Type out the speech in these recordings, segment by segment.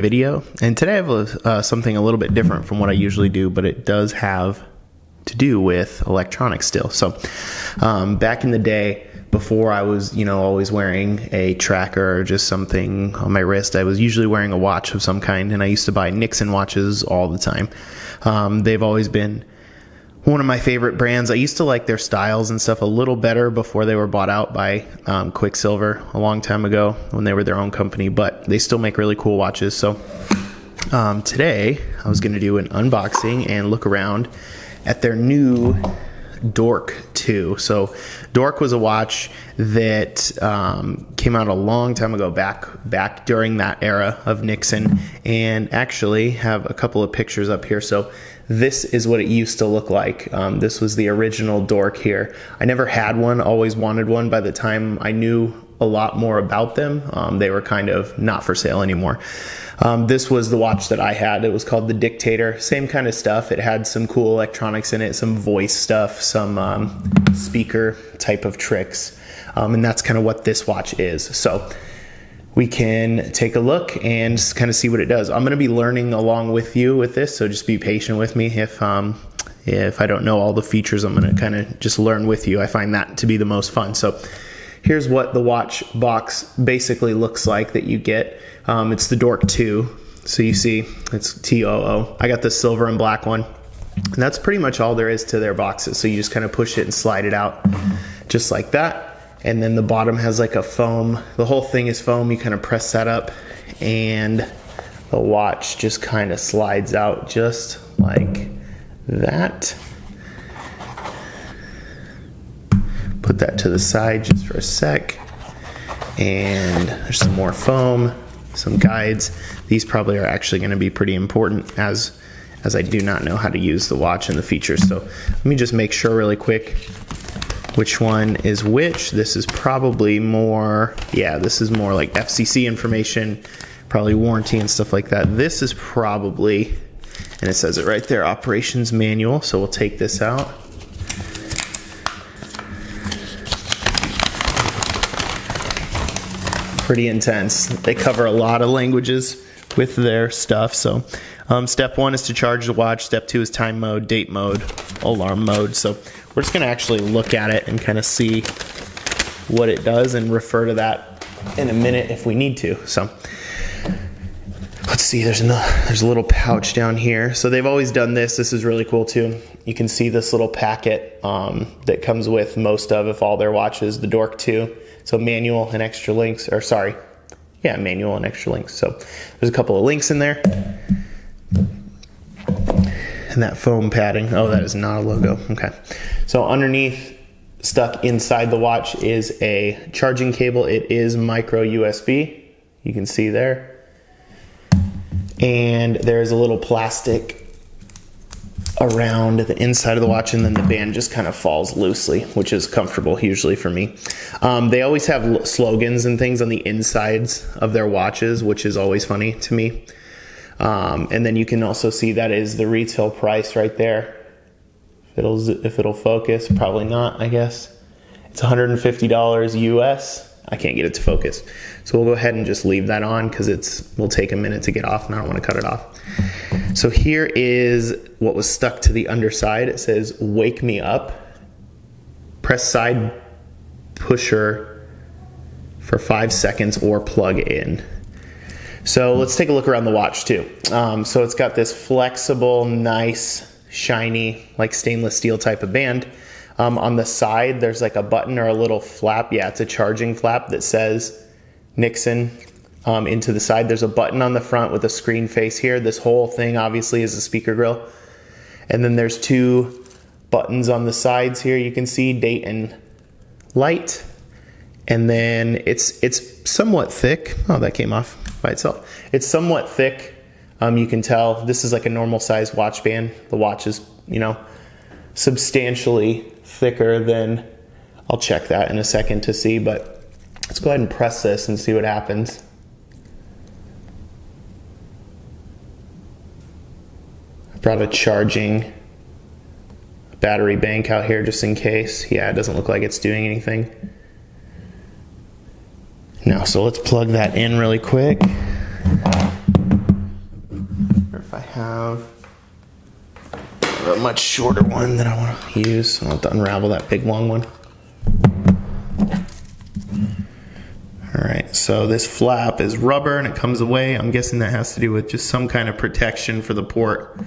Video, and today I have something a little bit different from what I usually do, but it does have to do with electronics still. So back in the day, before I was always wearing a tracker or just something on my wrist, I was usually wearing a watch of some kind, and I used to buy Nixon watches all the time. They've always been one of my favorite brands. I used to like their styles and stuff a little better before they were bought out by Quicksilver a long time ago when they were their own company, but they still make really cool watches. So today I was going to do an unboxing and look around at their new Dork 2. So Dork was a watch that came out a long time ago, back during that era of Nixon, and actually have a couple of pictures up here. So this is what it used to look like. This was the original Dork here. I never had one, always wanted one. By the time I knew a lot more about them, they were kind of not for sale anymore. This was the watch that I had. It was called the Dictator. Same kind of stuff. It had some cool electronics in it, some voice stuff, some speaker type of tricks. And that's kind of what this watch is. So we can take a look and just kind of see what it does. I'm going to be learning along with you with this, so just be patient with me. If I don't know all the features, I'm going to kind of just learn with you. I find that to be the most fun. So here's what the watch box basically looks like that you get. It's the Dork 2. So you see it's TOO. I got the silver and black one. And that's pretty much all there is to their boxes. So you just kind of push it and slide it out just like that. And then the bottom has like a foam. The whole thing is foam. You kind of press that up and the watch just kind of slides out just like that. Put that to the side just for a sec. And there's some more foam, some guides. These probably are actually going to be pretty important as I do not know how to use the watch and the features. So let me just make sure really quick which one is which. This is probably more, this is more like FCC information, probably warranty and stuff like that. This is probably, and it says it right there, operations manual. So we'll take this out. Pretty intense. They cover a lot of languages with their stuff. So step 1 is to charge the watch. Step 2 is time mode, date mode, alarm mode. So we're just going to actually look at it and kind of see what it does and refer to that in a minute if we need to. So let's see, there's a little pouch down here. So they've always done this. This is really cool too. You can see this little packet that comes with most of, if all their watches, the Dork 2. So manual and extra links, or sorry, manual and extra links. So there's a couple of links in there. And that foam padding, oh, that is not a logo. Okay. So underneath, stuck inside the watch, is a charging cable. It is micro USB. You can see there. And there's a little plastic around the inside of the watch, and then the band just kind of falls loosely, which is comfortable usually for me. They always have slogans and things on the insides of their watches, which is always funny to me. And then you can also see that is the retail price right there. If it'll focus, probably not, I guess. It's $150 US. I can't get it to focus. So we'll go ahead and just leave that on because will take a minute to get off and I don't want to cut it off. So here is what was stuck to the underside. It says, "Wake me up." Press side pusher for 5 seconds or plug in. So let's take a look around the watch too. So it's got this flexible, nice, shiny, like stainless steel type of band. On the side, there's like a button or a little flap. Yeah, it's a charging flap that says Nixon into the side. There's a button on the front with a screen face here. This whole thing obviously is a speaker grill. And then there's 2 buttons on the sides here. You can see date and light. And then it's somewhat thick. Oh, that came off by itself. It's somewhat thick. You can tell this is like a normal size watch band. The watch is, substantially thicker than, I'll check that in a second to see, but let's go ahead and press this and see what happens. I brought a charging battery bank out here just in case. Yeah, it doesn't look like it's doing anything. Now, so let's plug that in really quick. much shorter one that I want to use. So I'll have to unravel that big long one. All right, so this flap is rubber and it comes away. I'm guessing that has to do with just some kind of protection for the port,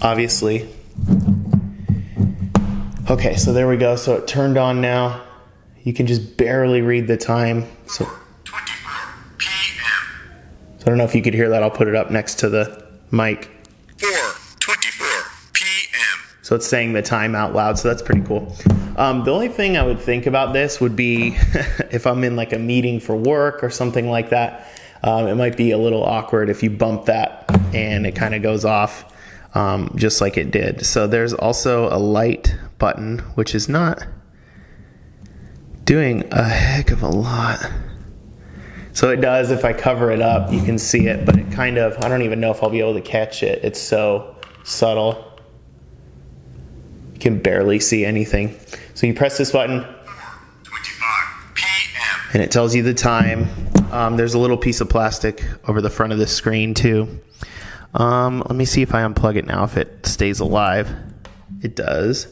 obviously. Okay, so there we go. So it turned on now. You can just barely read the time. So 4:24 p.m. So I don't know if you could hear that. I'll put it up next to the mic. 4:24 p.m. So it's saying the time out loud, so that's pretty cool. The only thing I would think about this would be if I'm in like a meeting for work or something like that, it might be a little awkward if you bump that and it kind of goes off just like it did. So there's also a light button, which is not doing a heck of a lot. So it does, if I cover it up, you can see it, but it kind of, I don't even know if I'll be able to catch it. It's so subtle. You can barely see anything. So you press this button, 4:25 p.m. and it tells you the time. There's a little piece of plastic over the front of the screen too. Let me see if I unplug it now, if it stays alive. It does.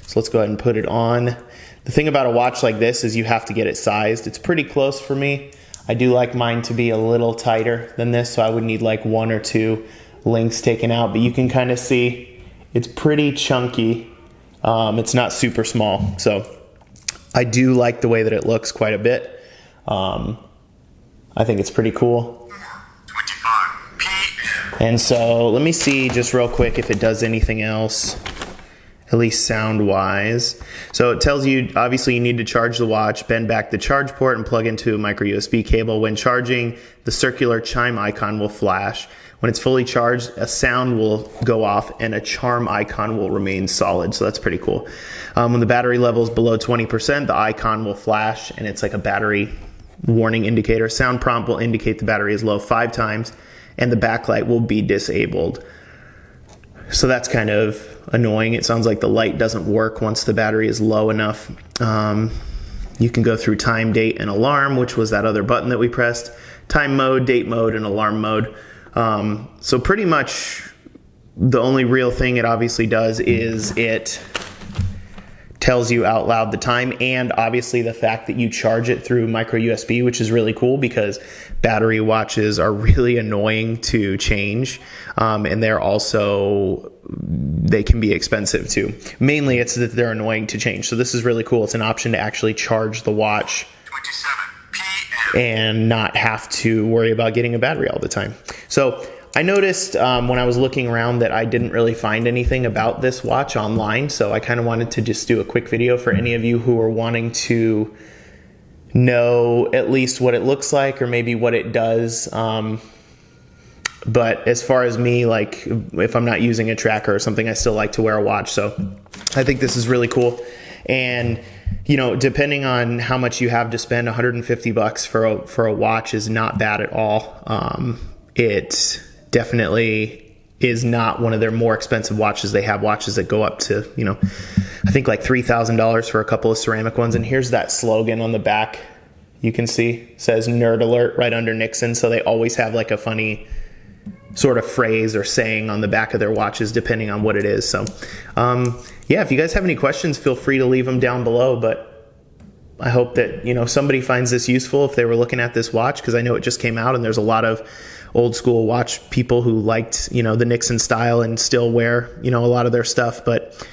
So let's go ahead and put it on. The thing about a watch like this is you have to get it sized. It's pretty close for me. I do like mine to be a little tighter than this, so I would need like 1 or 2 links taken out, but you can kind of see it's pretty chunky. It's not super small, so I do like the way that it looks quite a bit. I think it's pretty cool. 4:25 p.m. And so let me see just real quick if it does anything else, at least sound wise. So it tells you, obviously you need to charge the watch, bend back the charge port and plug into a micro USB cable. When charging, the circular chime icon will flash. When it's fully charged, a sound will go off and a charm icon will remain solid. So that's pretty cool. When the battery level is below 20%, the icon will flash and it's like a battery warning indicator. Sound prompt will indicate the battery is low 5 times and the backlight will be disabled. So that's kind of annoying. It sounds like the light doesn't work once the battery is low enough. You can go through time, date, and alarm, which was that other button that we pressed. Time mode, date mode, and alarm mode. So pretty much the only real thing it obviously does is it tells you out loud the time, and obviously the fact that you charge it through micro USB, which is really cool because battery watches are really annoying to change, and they can be expensive too. Mainly it's that they're annoying to change. So this is really cool. It's an option to actually charge the watch 27 p.m. and not have to worry about getting a battery all the time. So I noticed when I was looking around that I didn't really find anything about this watch online, so I kind of wanted to just do a quick video for any of you who are wanting to know at least what it looks like or maybe what it does. But as far as me, like if I'm not using a tracker or something, I still like to wear a watch. So I think this is really cool. And you know, depending on how much you have to spend, $150 for a watch is not bad at all. It definitely is not one of their more expensive watches. They have watches that go up to, you know, I think like $3,000 for a couple of ceramic ones. And here's that slogan on the back. You can see it says Nerd Alert right under Nixon. So they always have like a funny sort of phrase or saying on the back of their watches, depending on what it is. So, yeah, if you guys have any questions, feel free to leave them down below. But I hope that, you know, somebody finds this useful if they were looking at this watch, because I know it just came out and there's a lot of old school watch people who liked, you know, the Nixon style and still wear, you know, a lot of their stuff. But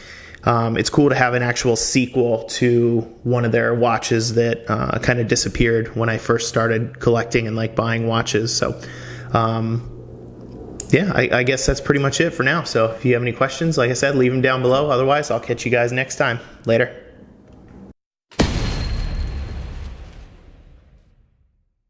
it's cool to have an actual sequel to one of their watches that kind of disappeared when I first started collecting and like buying watches. So, yeah, I guess that's pretty much it for now. So if you have any questions, like I said, leave them down below. Otherwise, I'll catch you guys next time. Later.